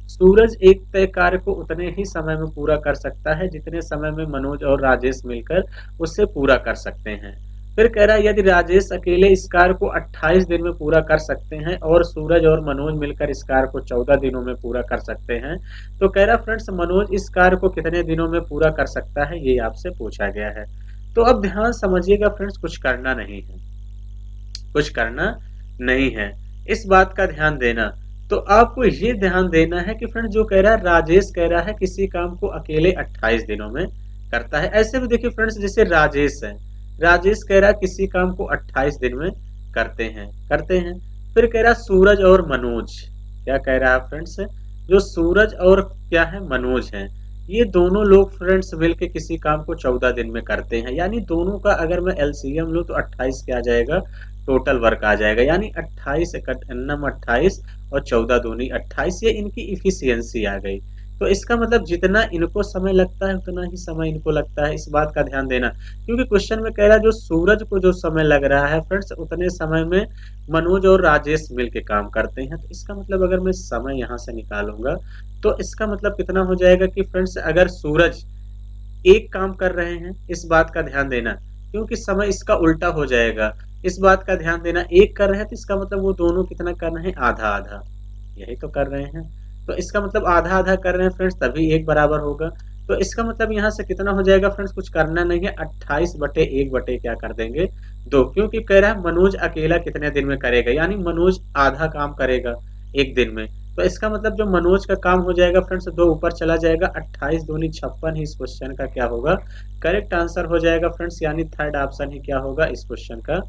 सूरज एक तय कार्य को उतने ही समय में पूरा कर सकता है जितने समय में मनोज और राजेश मिलकर उसे पूरा कर सकते हैं। फिर कह रहा है यदि राजेश अकेले इस कार्य को 28 दिन में पूरा कर सकते हैं और सूरज और मनोज मिलकर इस कार्य को 14 दिनों में पूरा कर सकते हैं, तो कह रहा फ्रेंड्स मनोज इस कार्य को कितने दिनों में पूरा कर सकता है, ये आपसे पूछा गया है। तो अब ध्यान समझिएगा फ्रेंड्स, कुछ करना नहीं है, कुछ करना नहीं है, इस बात का ध्यान देना। तो आपको ये ध्यान देना है कि फ्रेंड जो कह रहा है, राजेश कह रहा है किसी काम को अकेले 28 दिनों में करता है। ऐसे भी देखिए फ्रेंड्स, जैसे राजेश है, राजेश कह रहा है किसी काम को 28 दिन में करते हैं। फिर कह रहा है सूरज और मनोज, क्या कह रहा है फ्रेंड्स, जो सूरज और क्या है, मनोज है, ये दोनों लोग फ्रेंड्स मिलके किसी काम को 14 दिन में करते हैं। यानी दोनों का अगर मैं एलसीएम लूं तो 28 क्या आ जाएगा, टोटल वर्क आ जाएगा। यानी 28 इकट्ठन्नम 28 और 14 दूनी 28, ये इनकी इफिशियंसी आ गई। तो इसका मतलब जितना इनको समय लगता है उतना ही समय इनको लगता है, इस बात का ध्यान देना। क्योंकि क्वेश्चन में कह रहा है जो सूरज को जो समय लग रहा है फ्रेंड्स, उतने समय में मनोज और राजेश मिलके काम करते हैं। तो इसका मतलब अगर मैं समय यहाँ से निकालूंगा तो इसका मतलब कितना हो जाएगा कि फ्रेंड्स, अगर सूरज एक काम कर रहे हैं, इस बात का ध्यान देना, क्योंकि समय इसका उल्टा हो जाएगा, इस बात का ध्यान देना। एक कर रहे हैं तो इसका मतलब वो दोनों कितना कर रहे हैं, आधा आधा, यही तो कर रहे हैं। तो इसका मतलब आधा आधा कर रहे हैं फ्रेंड्स, तभी एक बराबर होगा। तो इसका मतलब यहाँ से कितना हो जाएगा फ्रेंड्स, कुछ करना नहीं है, 28/1 बटे क्या कर देंगे, 2, क्योंकि कह रहा है मनोज अकेला कितने दिन में करेगा, यानी मनोज आधा काम करेगा एक दिन में। तो इसका मतलब जो मनोज का काम हो जाएगा फ्रेंड्स, 2 ऊपर चला जाएगा, 28 दूनी 56 ही इस क्वेश्चन का क्या होगा, करेक्ट आंसर हो जाएगा फ्रेंड्स। यानी थर्ड ऑप्शन ही क्या होगा, इस क्वेश्चन का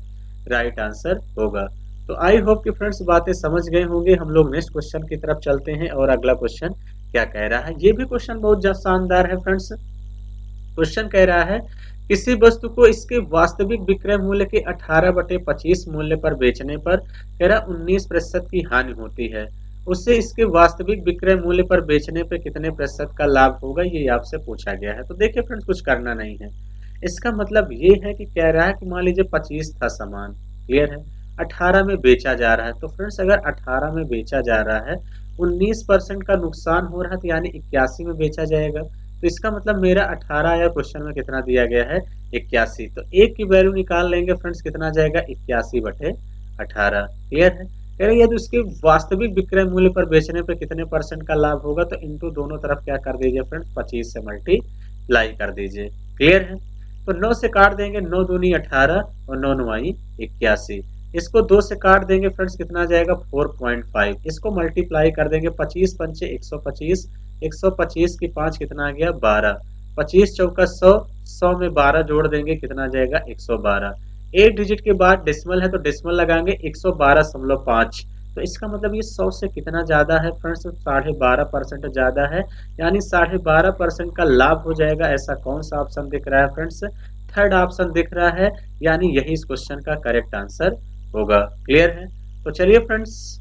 राइट आंसर होगा। तो आई होप कि फ्रेंड्स बातें समझ गए होंगे। हम लोग नेक्स्ट क्वेश्चन की तरफ चलते हैं और अगला क्वेश्चन क्या कह रहा है। ये भी क्वेश्चन बहुत शानदार है फ्रेंड्स। क्वेश्चन कह रहा है किसी वस्तु को इसके वास्तविक विक्रय मूल्य के 18/25 मूल्य पर बेचने पर कह रहा 19% की हानि होती है, उससे इसके वास्तविक विक्रय मूल्य पर बेचने पर कितने प्रतिशत का लाभ होगा, ये आपसे पूछा गया है। तो देखिए फ्रेंड्स, कुछ करना नहीं है। इसका मतलब ये है कि कह रहा है कि मान लीजिए 25 था सामान, क्लियर है, 18 में बेचा जा रहा है। तो फ्रेंड्स अगर 18 में बेचा जा रहा है, 19% का नुकसान हो रहा है, तो यानी 81 में बेचा जाएगा। तो इसका मतलब मेरा 18 या क्वेश्चन में कितना दिया गया है, 81। तो एक की वैल्यू निकाल लेंगे फ्रेंड्स, कितना जाएगा, 81/18, क्लियर है। कह रहे यदि उसके वास्तविक विक्रय मूल्य पर बेचने पर कितने परसेंट का लाभ होगा, तो इनटू दोनों तरफ क्या कर दीजिए फ्रेंड्स, 25 से मल्टीप्लाई कर दीजिए, क्लियर है। तो 9 से काट देंगे, 9 दूनी 18 और 9 9 81। इसको 2 से काट देंगे फ्रेंड्स, कितना जाएगा, 4.5। इसको मल्टीप्लाई कर देंगे, 25 पंचे 125, 125 की 5 कितना आ गया, 12, 25 चौका 100, 100 में 12 जोड़ देंगे, कितना जाएगा, 112। एक डिजिट के बाद डेसिमल है तो डेसिमल लगाएंगे, 112.5। तो इसका मतलब ये 100 से कितना ज्यादा है फ्रेंड्स, 12.5% ज्यादा है, यानी 12.5% का लाभ हो जाएगा। ऐसा कौन सा ऑप्शन दिख रहा है फ्रेंड्स, थर्ड ऑप्शन दिख रहा है, यानी यही इस क्वेश्चन का करेक्ट आंसर होगा, क्लियर है। तो चलिए फ्रेंड्स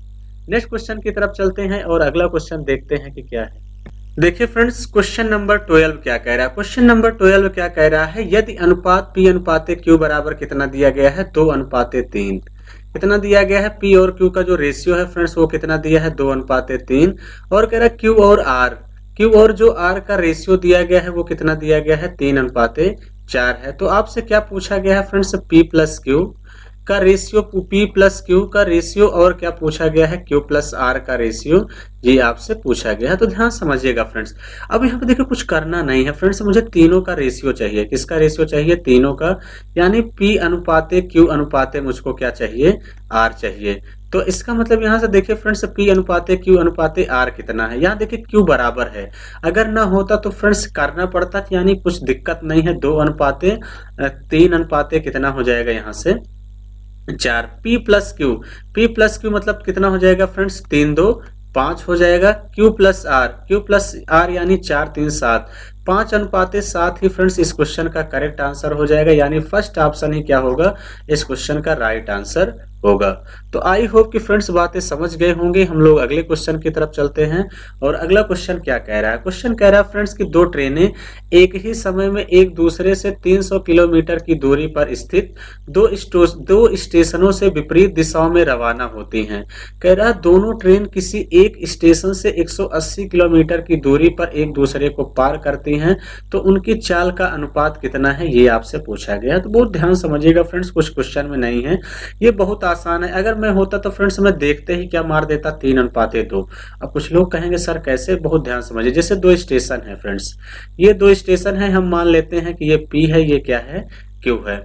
नेक्स्ट क्वेश्चन की तरफ चलते हैं और अगला क्वेश्चन देखते हैं कि क्या है। देखिए फ्रेंड्स, क्वेश्चन नंबर 12 क्या कह रहा है। क्वेश्चन नंबर 12 क्या कह रहा है, यदि अनुपात P अनुपात Q बराबर कितना दिया गया है, 2:3। कितना दिया गया है, P और Q का जो रेशियो है फ्रेंड्स वो कितना दिया है, 2:3। और कह रहा है Q और जो R का रेशियो दिया गया है वो कितना दिया गया है, 3:4 है। तो आपसे क्या पूछा गया है फ्रेंड्स, P प्लस Q का रेशियो, P प्लस Q का रेशियो, और क्या पूछा गया है, Q प्लस R का रेशियो, ये आपसे पूछा गया है। तो ध्यान समझिएगा फ्रेंड्स। अब यहाँ पे देखिए कुछ करना नहीं है फ्रेंड्स, मुझे तीनों का रेशियो चाहिए। किसका रेशियो चाहिए, तीनों का, यानी P अनुपात Q अनुपात मुझको क्या चाहिए, R चाहिए। तो इसका मतलब यहाँ से देखिए फ्रेंड्स, P अनुपात Q अनुपात R कितना है, यहाँ देखिए Q बराबर है। अगर ना होता तो फ्रेंड्स करना पड़ता, यानी कुछ दिक्कत नहीं है, 2:3 कितना हो जाएगा यहाँ से 4। P प्लस Q मतलब कितना हो जाएगा फ्रेंड्स, 3 2 5 हो जाएगा। Q प्लस R यानी 4 3 7, 5:7 ही फ्रेंड्स इस क्वेश्चन का करेक्ट आंसर हो जाएगा, यानी फर्स्ट ऑप्शन ही क्या होगा, इस क्वेश्चन का राइट आंसर होगा। तो आई होप कि फ्रेंड्स बातें समझ गए होंगे। हम लोग अगले क्वेश्चन की तरफ चलते हैं और अगला क्वेश्चन क्या कह रहा है। क्वेश्चन कह रहा है फ्रेंड्स कि दो ट्रेनें एक ही समय में एक दूसरे से 300 किलोमीटर की दूरी पर स्थित दो स्टेशनों से विपरीत दिशाओं में रवाना होती हैं। कह रहा है दोनों ट्रेन किसी एक स्टेशन से 180 किलोमीटर की दूरी पर एक दूसरे को पार करती हैं, तो उनकी चाल का अनुपात कितना है, ये आपसे पूछा गया है। तो बहुत ध्यान समझिएगा फ्रेंड्स, कुछ क्वेश्चन में नहीं है, ये बहुत आसान है। अगर मैं होता तो फ्रेंड्स मैं देखते ही क्या मार देता, 3:2। अब कुछ लोग कहेंगे सर कैसे, बहुत ध्यान समझिए। जैसे दो स्टेशन है फ्रेंड्स, ये दो स्टेशन है, हम मान लेते हैं कि ये P है, ये क्या है, Q है।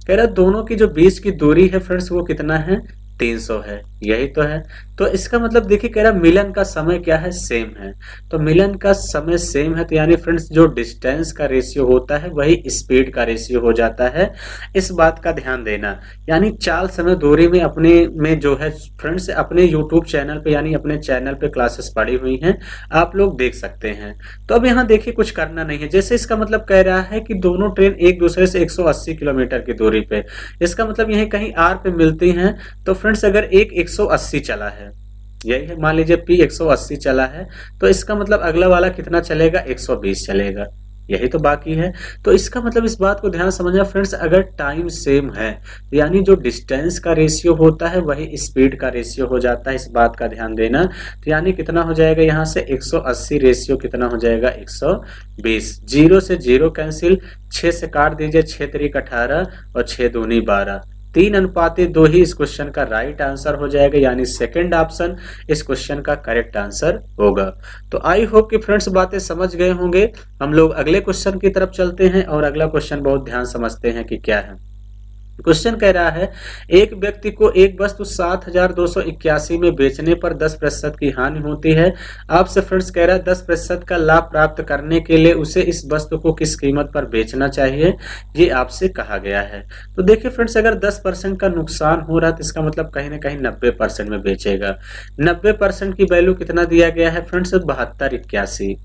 कह रहा है दोनों की जो बीच की दूरी है फ्रेंड्स वो कितना है, 300 है, यही तो है। तो इसका मतलब देखिए कह रहा मिलन का समय क्या है, सेम है। तो मिलन का समय सेम है, तो यानी फ्रेंड्स जो डिस्टेंस का रेशियो होता है वही स्पीड का रेशियो हो जाता है। इस बात का ध्यान देना। यानी चाल समय दूरी में अपने में जो है फ्रेंड्स अपने यूट्यूब चैनल पे यानी अपने चैनल पे क्लासेस पड़ी हुई हैं, आप लोग देख सकते हैं। तो अब यहाँ देखिए कुछ करना नहीं है। जैसे इसका मतलब कह रहा है कि दोनों ट्रेन एक दूसरे से 180 किलोमीटर की दूरी पे, इसका मतलब यही कहीं आर पे मिलती हैं। तो फ्रेंड्स अगर एक 180 चला है, यही है, मान लीजिए पी 180 चला है, तो इसका मतलब अगला वाला कितना चलेगा, 120 चलेगा। यही तो बाकी है। तो इसका मतलब इस बात को ध्यान समझना फ्रेंड्स, अगर टाइम सेम है यानी जो डिस्टेंस का रेशियो होता है वही स्पीड का रेशियो हो जाता है। इस बात का ध्यान देना। तो यानी कितना हो जाएगा यहाँ से 180 रेशियो कितना हो जाएगा, 120। जीरो से जीरो कैंसिल, 6 से काट दीजिए, 6 तरीक 18 और 6 दूनी 12, 3:2 ही इस क्वेश्चन का राइट आंसर हो जाएगा। यानी सेकंड ऑप्शन इस क्वेश्चन का करेक्ट आंसर होगा। तो आई होप कि फ्रेंड्स बातें समझ गए होंगे। हम लोग अगले क्वेश्चन की तरफ चलते हैं और अगला क्वेश्चन बहुत ध्यान समझते हैं कि क्या है। क्वेश्चन कह रहा है एक व्यक्ति को एक वस्तु 7,281 में बेचने पर 10% की हानि होती है। आपसे फ्रेंड्स कह रहा है 10% का लाभ प्राप्त करने के लिए उसे इस वस्तु को किस कीमत पर बेचना चाहिए, ये आपसे कहा गया है। तो देखिए फ्रेंड्स अगर 10% का नुकसान हो रहा है तो इसका मतलब कहीं ना कहीं 90% में बेचेगा। 90% की वैल्यू कितना दिया गया है फ्रेंड्स, 7281।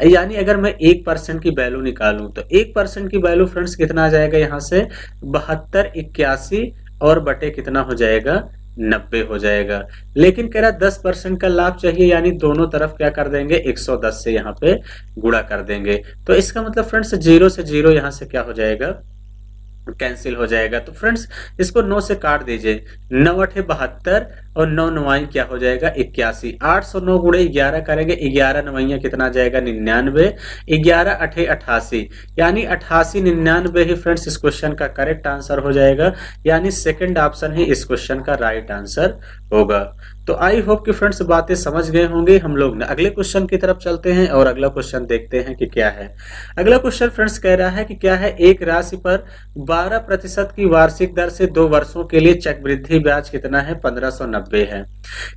यानी अगर मैं 1% की वैल्यू निकालूं तो 1% की वैल्यू फ्रेंड्स कितना आ जाएगा, यहाँ से 7281 और बटे कितना हो जाएगा, 90 हो जाएगा। लेकिन कह रहा 10% का लाभ चाहिए, यानी दोनों तरफ क्या कर देंगे, 110 से यहाँ पे गुणा कर देंगे। तो इसका मतलब फ्रेंड्स 0 से 0 यहाँ से क्या हो जाएगा, कैंसिल हो जाएगा। तो फ्रेंड्स इसको 9 से काट दीजिए, 9 8 72 और 9 9 क्या हो जाएगा, 81। 809 गुणे 11 करेंगे, 11 9 कितना आ जाएगा, 99। 11 8 88 यानी 88 99 ही फ्रेंड्स इस क्वेश्चन का करेक्ट आंसर हो जाएगा। यानी सेकंड ऑप्शन ही इस क्वेश्चन का राइट आंसर होगा। तो आई होप कि फ्रेंड्स बातें समझ गए होंगे। हम लोग अगले क्वेश्चन की तरफ चलते हैं और अगला क्वेश्चन देखते हैं कि क्या है। अगला क्वेश्चन फ्रेंड्स कह रहा है कि क्या है, एक राशि पर 12% की वार्षिक दर से 2 वर्षों के लिए चक्रवृद्धि ब्याज कितना है, 1590 है।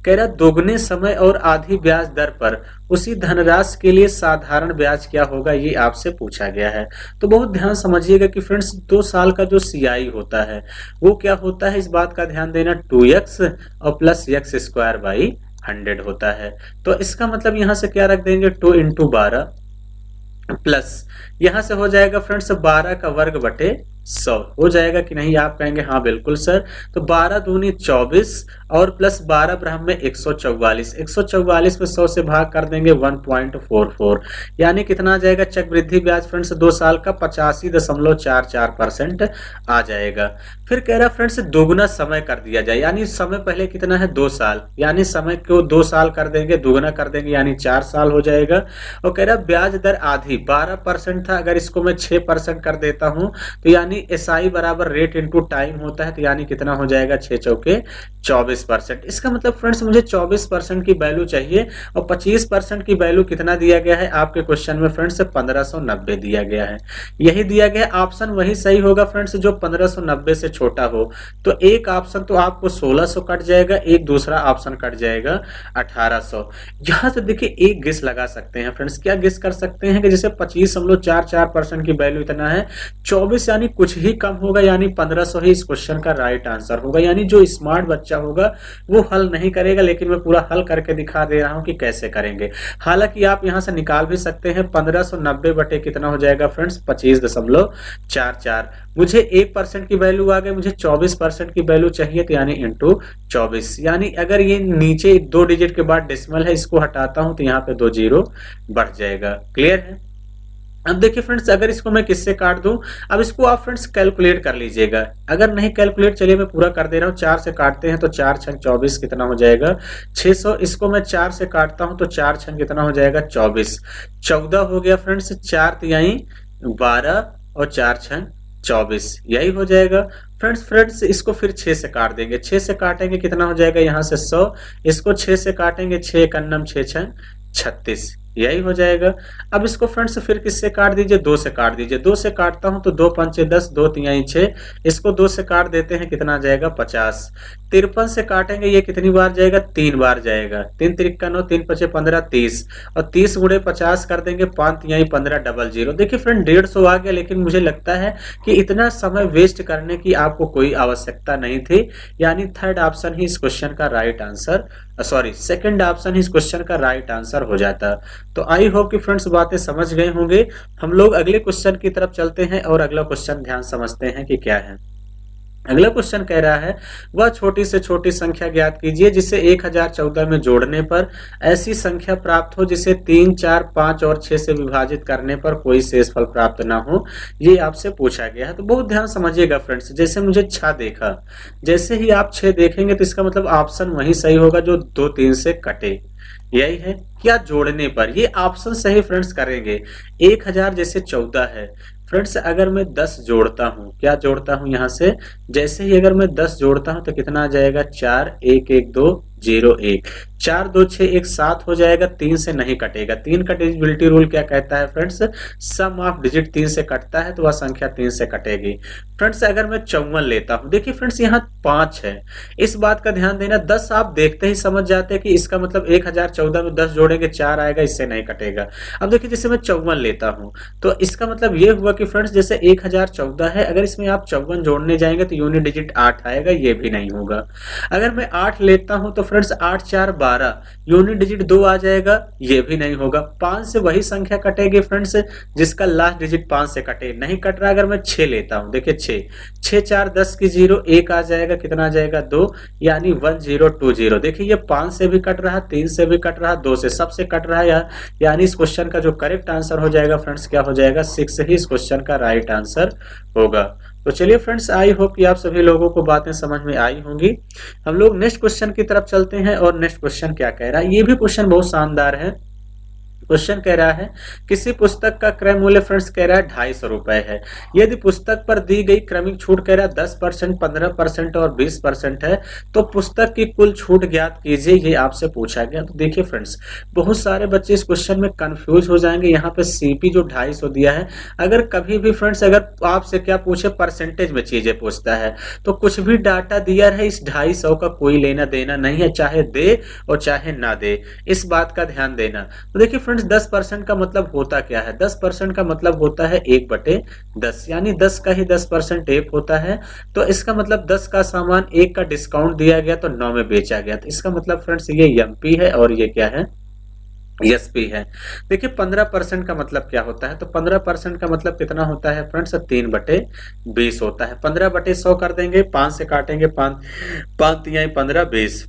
कह रहा दोगुने समय और आधी ब्याज दर पर उसी धनराशि के लिए साधारण ब्याज क्या होगा, ये आपसे पूछा गया है। तो बहुत ध्यान समझिएगा कि फ्रेंड्स 2 साल का जो CI होता है वो क्या होता है, इस बात का ध्यान देना, 2x और प्लस x² / 100 होता है। तो इसका मतलब यहाँ से क्या रख देंगे, 2 × 12 प्लस यहां से हो जाएगा फ्रेंड्स 12 का वर्ग बटे 100 हो जाएगा कि नहीं, आप कहेंगे हाँ बिल्कुल सर। तो 12 दूनी 24 और प्लस 12 ब्रह्म में 144, 144 में 100 से भाग कर देंगे 1.44, यानी कितना आ जाएगा चक्रवृद्धि ब्याज फ्रेंड्स 2 साल का 85.44% आ जाएगा। फिर कह रहा फ्रेंड्स दोगुना समय कर दिया जाए, यानी समय पहले कितना है, 2 साल, यानी समय को 2 साल कर देंगे, दोगुना कर देंगे यानी 4 साल हो जाएगा। और कह रहा ब्याज दर आधी 12% था, अगर इसको मैं 6% कर देता हूं तो यानी SI बराबर रेट इनटू टाइम होता है, तो यानी कितना हो जाएगा, 6 चौके 24%। इसका मतलब फ्रेंड्स मुझे 24% की वैल्यू चाहिए और 25% की वैल्यू कितना दिया गया है आपके क्वेश्चन में फ्रेंड्स, 1590 दिया गया है। यही दिया गया ऑप्शन वही सही होगा फ्रेंड्स जो 1590 से छोटा हो। तो एक ऑप्शन तो आपको 1600 कट जाएगा, एक दूसरा ऑप्शन कट जाएगा 1800। यहां से देखिए एक गेस लगा सकते हैं फ्रेंड्स, क्या गेस कर सकते हैं कि जैसे 25.44% की वैल्यू इतना है, 24 यानी कुछ ही कम होगा, यानी 1500 ही इस क्वेश्चन का राइट आंसर होगा। यानी जो स्मार्ट बच्चा होगा वो हल नहीं करेगा, लेकिन मैं पूरा हल करके दिखा दे रहा हूं कि कैसे करेंगे। हालांकि आप यहां से निकाल भी सकते हैं, 1590 बटे कितना हो जाएगा फ्रेंड्स, 25.44। मुझे 1% की वैल्यू आ गई, मुझे 24% की वैल्यू चाहिए, तो यानी इंटू 24। यानी अगर ये नीचे 2 डिजिट के बाद डेसिमल है, इसको हटाता हूं तो यहाँ पे 2 जीरो बढ़ जाएगा। क्लियर है। अब देखिए फ्रेंड्स अगर इसको मैं किससे काट दूं, अब इसको आप फ्रेंड्स कैलकुलेट कर लीजिएगा। अगर नहीं कैलकुलेट, चलिए मैं पूरा कर दे रहा हूं, 4 से काटते हैं तो 4 छंग 24 कितना हो जाएगा, 600। इसको मैं 4 से काटता हूं तो 4 छंग कितना हो जाएगा, 24। 14 हो गया फ्रेंड्स, 4 तिहाई 12 और 4 छंग 24, यही हो जाएगा। फ्रेंड्स इसको फिर 6 से काट देंगे, 6 से काटेंगे कितना हो जाएगा यहाँ से 100, इसको 6 से काटेंगे 6 एक अन्नम 6 6 36, यही हो जाएगा। अब इसको फ्रेंड्स फिर किससे काट दीजिए, 2 से काट दीजिए, 2 से काटता हूं तो 2 पंचे 10, 2 तिहाई 6, इसको 2 से काट देते हैं कितना आ जाएगा 50। 53 से काटेंगे ये कितनी बार जाएगा, 3 बार जाएगा, 3 तिरिक्का 9, 3 पचे 15, 30, और 30 गुणे 50 कर देंगे, 5 तिहाई 15 डबल जीरो। देखिए फ्रेंड 150 आ गया, लेकिन मुझे लगता है कि इतना समय वेस्ट करने की आपको कोई आवश्यकता नहीं थी, यानी थर्ड ऑप्शन ही इस क्वेश्चन का right answer, sorry second option इस क्वेश्चन का राइट आंसर हो जाता। तो आई होप कि फ्रेंड्स बातें समझ गए होंगे। हम लोग अगले क्वेश्चन की तरफ चलते हैं और अगला क्वेश्चन ध्यान समझते हैं कि क्या है। अगला क्वेश्चन कह रहा है वह छोटी से छोटी संख्या ज्ञात कीजिए जिसे 1014 में जोड़ने पर ऐसी संख्या प्राप्त हो जिसे 3, 4, 5 और 6 से विभाजित करने पर कोई शेषफल प्राप्त ना हो। ये आपसे पूछा गया है, तो बहुत ध्यान समझिएगा फ्रेंड्स। जैसे मुझे 6 देखा, जैसे ही आप 6 देखेंगे तो इसका मतलब ऑप्शन वही सही होगा जो 2 3 से कटे, यही है क्या, जोड़ने पर ये ऑप्शन सही फ्रेंड्स करेंगे। 1000 जैसे 14 है फ्रेंड्स, अगर मैं 10 जोड़ता हूं, क्या जोड़ता हूं यहां से, जैसे ही अगर मैं 10 जोड़ता हूं तो कितना आ जाएगा 4 1 1 2 0 1, 4 2 6 1 7 हो जाएगा, 3 से नहीं कटेगा। 3 का डिविजिबिलिटी रूल क्या कहता है फ्रेंड्स, सम ऑफ डिजिट 3 से कटता है तो वह संख्या 3 से कटेगी। फ्रेंड्स अगर मैं 54 लेता हूं, देखिए फ्रेंड्स यहाँ 5 है, इस बात का ध्यान देना। 10 आप देखते ही समझ जाते हैं कि इसका मतलब 1014 में 10 जोड़ेंगे 4 आएगा, इससे नहीं कटेगा। अब देखिए जैसे मैं 54 लेता हूं तो इसका मतलब ये हुआ कि फ्रेंड्स जैसे 1014 है, अगर इसमें आप 54 जोड़ने जाएंगे तो यूनिट डिजिट 8 आएगा, ये भी नहीं होगा। अगर मैं 8 लेता हूं तो फ्रेंड्स 8 4 12, यूनिट डिजिट 2 आ जाएगा, ये भी नहीं होगा। 5 से वही संख्या कटेगी फ्रेंड्स जिसका लास्ट डिजिट 5 से कटे, नहीं कट रहा। अगर मैं 6 लेता हूं, देखिए 6 4 10 की 0, 1 आ जाएगा, कितना आ जाएगा 2, यानी 1020। देखिए ये 5 से भी कट रहा, 3 से भी कट रहा, 2 से, सबसे कट रहा है, यानी इस क्वेश्चन का जो करेक्ट आंसर हो जाएगा फ्रेंड्स क्या हो जाएगा, 6 ही इस क्वेश्चन का राइट आंसर होगा। तो चलिए फ्रेंड्स, आई होप कि आप सभी लोगों को बातें समझ में आई होंगी। हम लोग नेक्स्ट क्वेश्चन की तरफ चलते हैं और नेक्स्ट क्वेश्चन क्या कह रहा है, ये भी क्वेश्चन बहुत शानदार है। क्वेश्चन कह रहा है किसी पुस्तक का क्रय मूल्य फ्रेंड्स कह रहा है 250 रुपए है। यदि पुस्तक पर दी गई क्रमिक छूट कह रहा है 10%, 15% और 20% है, तो पुस्तक की कुल छूट ज्ञात कीजिए, ये आपसे पूछा गया। तो देखिए फ्रेंड्स, बहुत सारे बच्चे इस क्वेश्चन में कंफ्यूज हो जाएंगे। यहाँ पे सीपी जो 250 दिया है, अगर कभी भी फ्रेंड्स अगर आपसे क्या पूछे परसेंटेज में चीजें पूछता है, तो कुछ भी डाटा दिया है इस 250 का कोई लेना देना नहीं है, चाहे दे और चाहे ना दे, इस बात का ध्यान देना। तो देखिए फ्रेंड्स 10% का मतलब होता क्या है, 10% का मतलब होता है 1/10, यानी 10 का ही 10% 1 होता है। तो इसका मतलब 10 का सामान 1 का डिस्काउंट दिया गया तो 9 में बेचा गया, तो इसका मतलब फ्रेंड्स ये एमपी है और ये क्या है, एसपी है। देखिए 15% का मतलब क्या होता है, तो 15% का मतलब कितना होता है फ्रेंड्स, 3/20 होता है। 15/100 कर देंगे, 5 से काटेंगे, 5 5 तिहाई 15 20,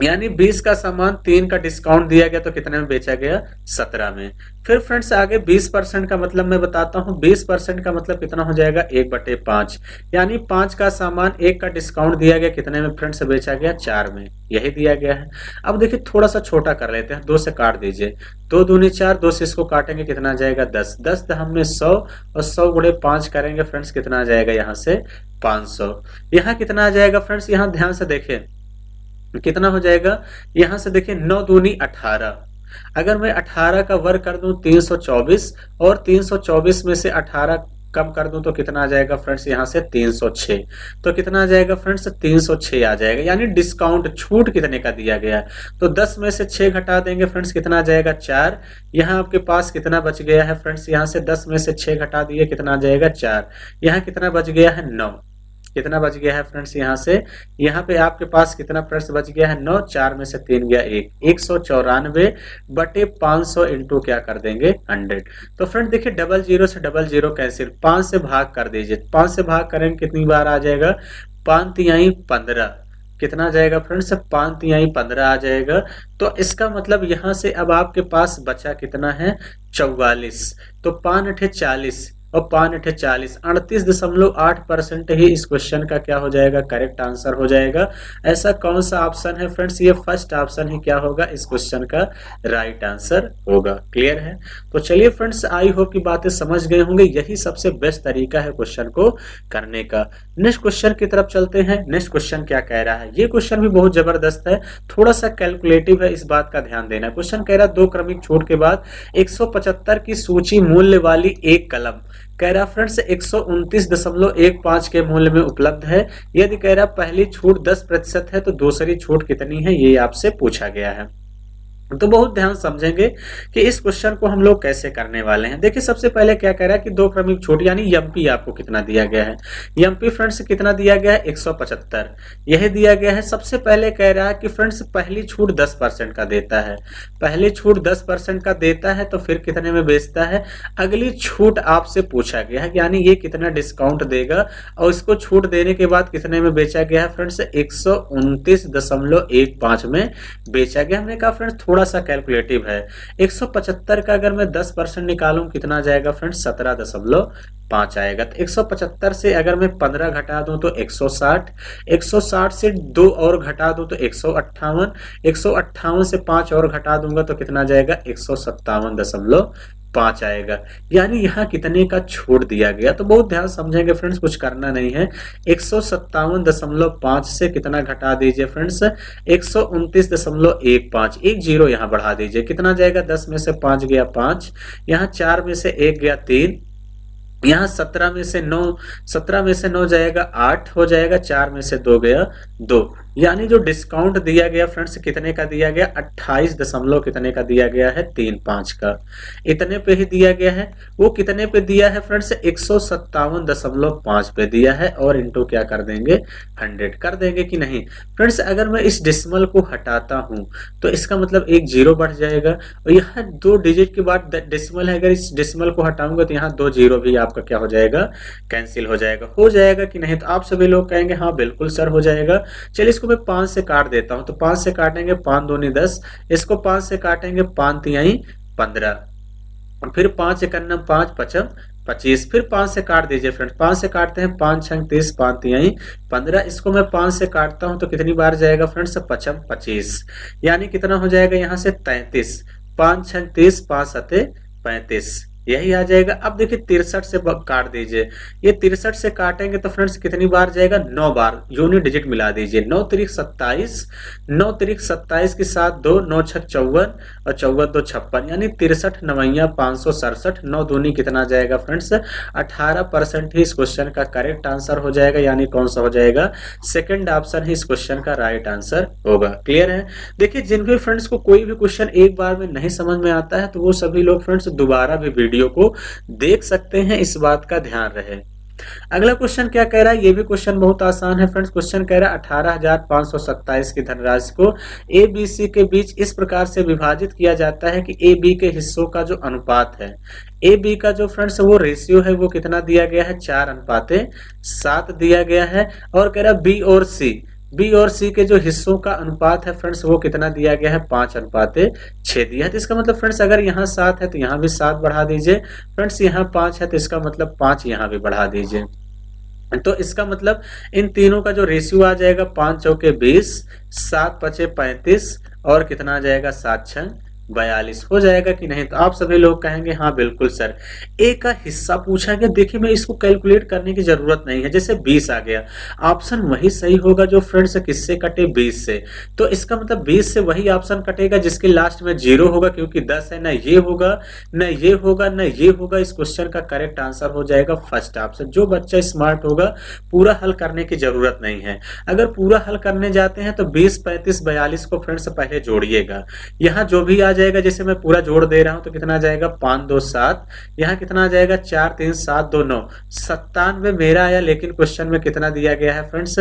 यानी 20 का सामान 3 का डिस्काउंट दिया गया तो कितने में बेचा गया, 17 में। फिर फ्रेंड्स आगे 20% का मतलब मैं बताता हूं, 20% का मतलब कितना हो जाएगा, 1/5, यानी 5 का सामान 1 का डिस्काउंट दिया गया, कितने में फ्रेंड्स बेचा गया, 4 में, यही दिया गया है। अब देखिए थोड़ा सा छोटा कर लेते हैं, 2 से काट दीजिए, 2 दूनी 4, 2 से इसको काटेंगे कितना आ जाएगा 10, 10 हमने 100 और 100 गुणे 5 करेंगे फ्रेंड्स कितना आ जाएगा यहाँ से 500। यहाँ कितना आ जाएगा फ्रेंड्स, यहाँ ध्यान से देखें कितना हो जाएगा, यहां से देखिए 9 दूनी 18, अगर मैं 18 का वर्ग कर दूं 324 और 324 में से 18 कम कर दूं तो कितना आ जाएगा फ्रेंड्स, यहां से 306, तो कितना आ जाएगा फ्रेंड्स 306 आ जाएगा, यानी डिस्काउंट छूट कितने का दिया गया। तो 10 में से 6 घटा देंगे फ्रेंड्स कितना आ जाएगा 4, यहाँ आपके पास कितना बच गया है फ्रेंड्स, यहाँ से 10 में से 6 घटा दिए कितना आ जाएगा 4, यहाँ कितना बच गया है 9, कितना बच गया है फ्रेंड्स, यहाँ से यहाँ पे आपके पास कितना फ्रेंड्स बच गया है 9, 4 में से 3 गया 1, 194/500 इंटू क्या कर देंगे 100। तो फ्रेंड्स देखिए 00 से 00 कैंसिल, 5 से भाग कर दीजिए, 5 से भाग करेंगे कितनी बार आ जाएगा, 5 तिहाई 15, कितना आ जाएगा फ्रेंड्स 5 तिहाई 15 आ जाएगा। तो इसका मतलब यहाँ से अब आपके पास बचा कितना है 44, तो 5 8 40 और 5×8 = 40, 38.8% ही इस क्वेश्चन का क्या हो जाएगा, करेक्ट आंसर हो जाएगा। ऐसा कौन सा ऑप्शन है फ्रेंड्स, ये फर्स्ट ऑप्शन ही क्या होगा, इस क्वेश्चन का राइट आंसर होगा। क्लियर है? तो चलिए फ्रेंड्स, आई होप की बातें समझ गए होंगे, यही सबसे बेस्ट तरीका है क्वेश्चन को करने का। नेक्स्ट क्वेश्चन की तरफ चलते हैं। नेक्स्ट क्वेश्चन क्या कह रहा है, ये क्वेश्चन भी बहुत जबरदस्त है, थोड़ा सा कैलकुलेटिव है, इस बात का ध्यान देना। क्वेश्चन कह रहा है 2 क्रमिक छूट के बाद 175 की सूची मूल्य वाली एक कलम, कह रहा फ्रेंड्स 129.15 के मूल्य में उपलब्ध है। यदि कह रहा पहली छूट 10% है तो दूसरी छूट कितनी है, ये आपसे पूछा गया है। तो बहुत ध्यान समझेंगे कि इस क्वेश्चन को हम लोग कैसे करने वाले हैं। देखिए सबसे पहले क्या कह रहा है कि 2 क्रमिक छूट यानी एमपी आपको कितना दिया गया है, एमपी फ्रेंड्स कितना दिया गया है, 175 यह दिया गया है। सबसे पहले कह रहा है कि फ्रेंड्स पहली छूट 10% का देता है, पहली छूट 10% का देता है तो फिर कितने में बेचता है। अगली छूट आपसे पूछा गया है यानी ये कितना डिस्काउंट देगा और इसको छूट देने के बाद कितने में बेचा गया है फ्रेंड्स, 129.15 में बेचा गया। हमने कहा फ्रेंड्स थोड़ा सा कैलकुलेटिव है, 175 का अगर मैं 10% निकालूं कितना जाएगा फ्रेंड्स, 17.5 आएगा। तो 175 से अगर मैं 15 घटा दूं तो 160, 160 से 2 और घटा दूं तो 158, 158 से 5 और घटा दूंगा तो कितना जाएगा, 157.5 आएगा। यानी यहाँ कितने का छूट दिया गया, तो बहुत ध्यान समझेंगे फ्रेंड्स, कुछ करना नहीं है। 157.5 से कितना घटा दीजिए फ्रेंड्स, 129.15, एक जीरो यहाँ बढ़ा दीजिए, कितना जाएगा, 10 में से 5 गया 5, यहाँ 4 में से 1 गया 3, यहाँ 17 में से 9, 17 में से 9 जाएगा 8 हो जाएगा, 4 में से 2 गया 2। यानी जो डिस्काउंट दिया गया फ्रेंड्स कितने का दिया गया, 28 दशमलव कितने का दिया गया है, 35 का। इतने पे ही दिया गया है। वो कितने पे दिया है फ्रेंड्स, 157.5 पे दिया है और इनटू क्या कर देंगे, 100 कर देंगे कि नहीं फ्रेंड्स। अगर मैं इस डेसिमल को हटाता हूं तो इसका मतलब एक जीरो बढ़ जाएगा और यहाँ 2 डिजिट के बाद डेसिमल है, अगर इस डेसिमल को हटाऊंगा तो यहाँ 2 जीरो भी आपका क्या हो जाएगा, कैंसिल हो जाएगा कि नहीं। तो आप सभी लोग कहेंगे हाँ बिल्कुल सर हो जाएगा। चलिए इसको मैं 5 से काट देता हूं, तो 5 से काटेंगे 5 दूनी 10, इसको 5 से काटेंगे 5 तिहाई 15, फिर 5 एकन्ना 5 पचम 25, फिर 5 से काट दीजिए फ्रेंड्स, 5 से काटते हैं 5 छंग 30, 5 तिहाई 15, इसको मैं 5 से काटता हूं तो कितनी बार जाएगा फ्रेंड्स, पचम 25, यानी कितना हो जाएगा यहाँ से 33, 5 छंग 30, 5 सते 35, यही आ जाएगा। अब देखिए 63 से काट दीजिए, ये 63 से काटेंगे तो फ्रेंड्स कितनी बार जाएगा, 9 बार, यूनिट डिजिट मिला दीजिए, 9 त्रिक 27, 9 त्रिक 27 के साथ 2, 9 छक 54 और 54 2 56, यानी 63 नवैया 567, 9 दूनी कितना जाएगा फ्रेंड्स, 18% ही इस क्वेश्चन का करेक्ट आंसर हो जाएगा, यानी कौन सा हो जाएगा, सेकंड ऑप्शन ही इस क्वेश्चन का राइट आंसर होगा। क्लियर है? देखिए जिन भी फ्रेंड्स को कोई भी क्वेश्चन एक बार में नहीं समझ में आता है तो वो सभी लोग फ्रेंड्स दोबारा भी वीडियो को देख सकते हैं, इस बात का ध्यान रहे। अगला क्वेश्चन क्या कह रहा है, ये भी क्वेश्चन बहुत आसान है फ्रेंड्स। क्वेश्चन कह रहा है 18,527 की धनराशि को ए बी सी के बीच इस प्रकार से विभाजित किया जाता है कि ए बी के हिस्सों का जो अनुपात है, ए बी का जो फ्रेंड्स वो रेशियो है वो कितना दिया गया है, 4:7 दिया गया है। और कह रहा है बी और सी के जो हिस्सों का अनुपात है फ्रेंड्स वो कितना दिया गया है, 5:6 दिया है। तो इसका मतलब फ्रेंड्स अगर यहाँ 7 है तो यहाँ भी 7 बढ़ा दीजिए, फ्रेंड्स यहाँ 5 है तो इसका मतलब 5 यहाँ भी बढ़ा दीजिए। तो इसका मतलब इन तीनों का जो रेशियो आ जाएगा, 5 चौके 20, 7 पचे 35 और कितना आ जाएगा, 7 छंग 42 हो जाएगा कि नहीं। तो आप सभी लोग कहेंगे हाँ बिल्कुल सर। ए का हिस्सा पूछा गया, देखिए मैं इसको कैलकुलेट करने की जरूरत नहीं है, जैसे 20 आ गया, ऑप्शन वही सही होगा जो फ्रेंड्स किससे कटे, 20 से। तो इसका मतलब 20 से वही ऑप्शन कटेगा जिसके लास्ट में 0 होगा, क्योंकि 10 है, ना ये होगा ना ये होगा ना ये होगा। इस क्वेश्चन का करेक्ट आंसर हो जाएगा फर्स्ट ऑप्शन। जो बच्चा स्मार्ट होगा पूरा हल करने की जरूरत नहीं है। अगर पूरा हल करने जाते हैं तो 20, 35, 42 को फ्रेंड्स पहले जोड़िएगा, यहाँ जो भी आ जाएगा, जैसे मैं पूरा जोड़ दे रहा हूं तो कितना आ जाएगा, 5 2 7, यहाँ कितना आ जाएगा, 4 3 7 2 9, 97 मेरा आया, लेकिन क्वेश्चन में कितना दिया गया है फ्रेंड्स,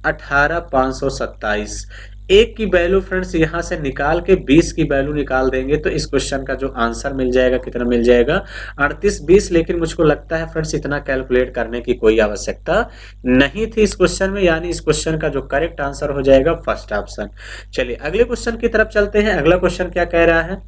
18,527। एक की वैल्यू फ्रेंड्स यहां से निकाल के 20 की वैल्यू निकाल देंगे तो इस क्वेश्चन का जो आंसर मिल जाएगा, कितना मिल जाएगा, 38 20। लेकिन मुझको लगता है फ्रेंड्स इतना कैलकुलेट करने की कोई आवश्यकता नहीं थी इस क्वेश्चन में, यानी इस क्वेश्चन का जो करेक्ट आंसर हो जाएगा फर्स्ट ऑप्शन। चलिए अगले क्वेश्चन की तरफ चलते हैं। अगला क्वेश्चन क्या कह रहा है,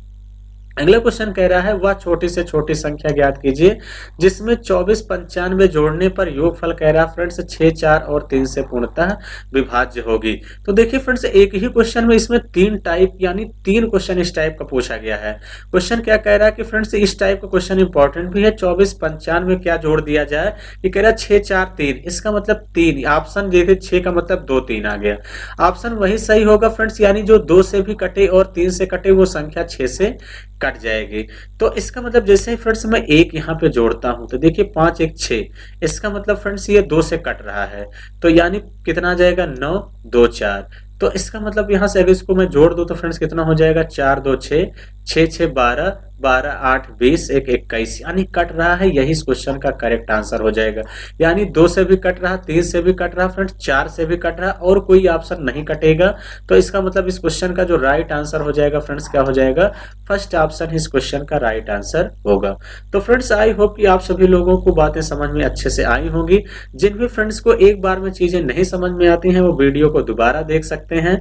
अगला क्वेश्चन कह रहा है वह छोटी से छोटी संख्या ज्ञात कीजिए जिसमें 24 95 जोड़ने पर योगफल कह रहा है फ्रेंड्स 6 4 और 3 से पूर्णतः विभाज्य होगी। तो देखिए फ्रेंड्स एक ही क्वेश्चन में इसमें तीन टाइप यानी तीन क्वेश्चन इस टाइप का पूछा गया है। क्वेश्चन क्या कह रहा है कि फ्रेंड्स इस टाइप का क्वेश्चन इंपॉर्टेंट भी है। 24 95 में क्या जोड़ दिया जाए, ये कह रहा है 6 4 3, इसका मतलब 3। ऑप्शन देखिए 6 का मतलब 2 3 आ गया। ऑप्शन वही सही होगा फ्रेंड्स, यानी जो 2 से भी कटे और 3 से कटे वो संख्या 6 से कट जाएगी। तो इसका मतलब जैसे ही फ्रेंड्स मैं एक यहाँ पे जोड़ता हूं तो देखिए 5 1 6, इसका मतलब फ्रेंड्स ये 2 से कट रहा है, तो यानी कितना आ जाएगा 9 2 4। तो इसका मतलब यहाँ से अगर इसको मैं जोड़ दूं तो फ्रेंड्स कितना हो जाएगा 4 2 6 6 6 12 12 8 20 1 21, यानी कट रहा है, यही इस क्वेश्चन का करेक्ट आंसर हो जाएगा। यानी 2 से भी कट रहा, 3 से भी कट रहा फ्रेंड्स, 4 से भी कट रहा और कोई ऑप्शन नहीं कटेगा। तो इसका मतलब इस क्वेश्चन का जो राइट आंसर हो जाएगा फ्रेंड्स क्या हो जाएगा, फर्स्ट ऑप्शन इस क्वेश्चन का राइट आंसर होगा। तो फ्रेंड्स आई होप कि आप सभी लोगों को बातें समझ में अच्छे से आई होंगी। जिन भी फ्रेंड्स को एक बार में चीजें नहीं समझ में आती हैं वो वीडियो को दोबारा देख सकते हैं।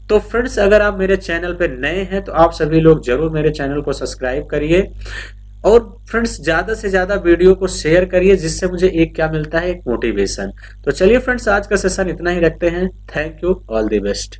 तो फ्रेंड्स अगर आप मेरे चैनल पे नए हैं तो आप सभी लोग जरूर मेरे चैनल को सब्सक्राइब करिए और फ्रेंड्स ज्यादा से ज्यादा वीडियो को शेयर करिए, जिससे मुझे एक क्या मिलता है, एक मोटिवेशन। तो चलिए फ्रेंड्स आज का सेशन इतना ही रखते हैं। Thank you, all the best.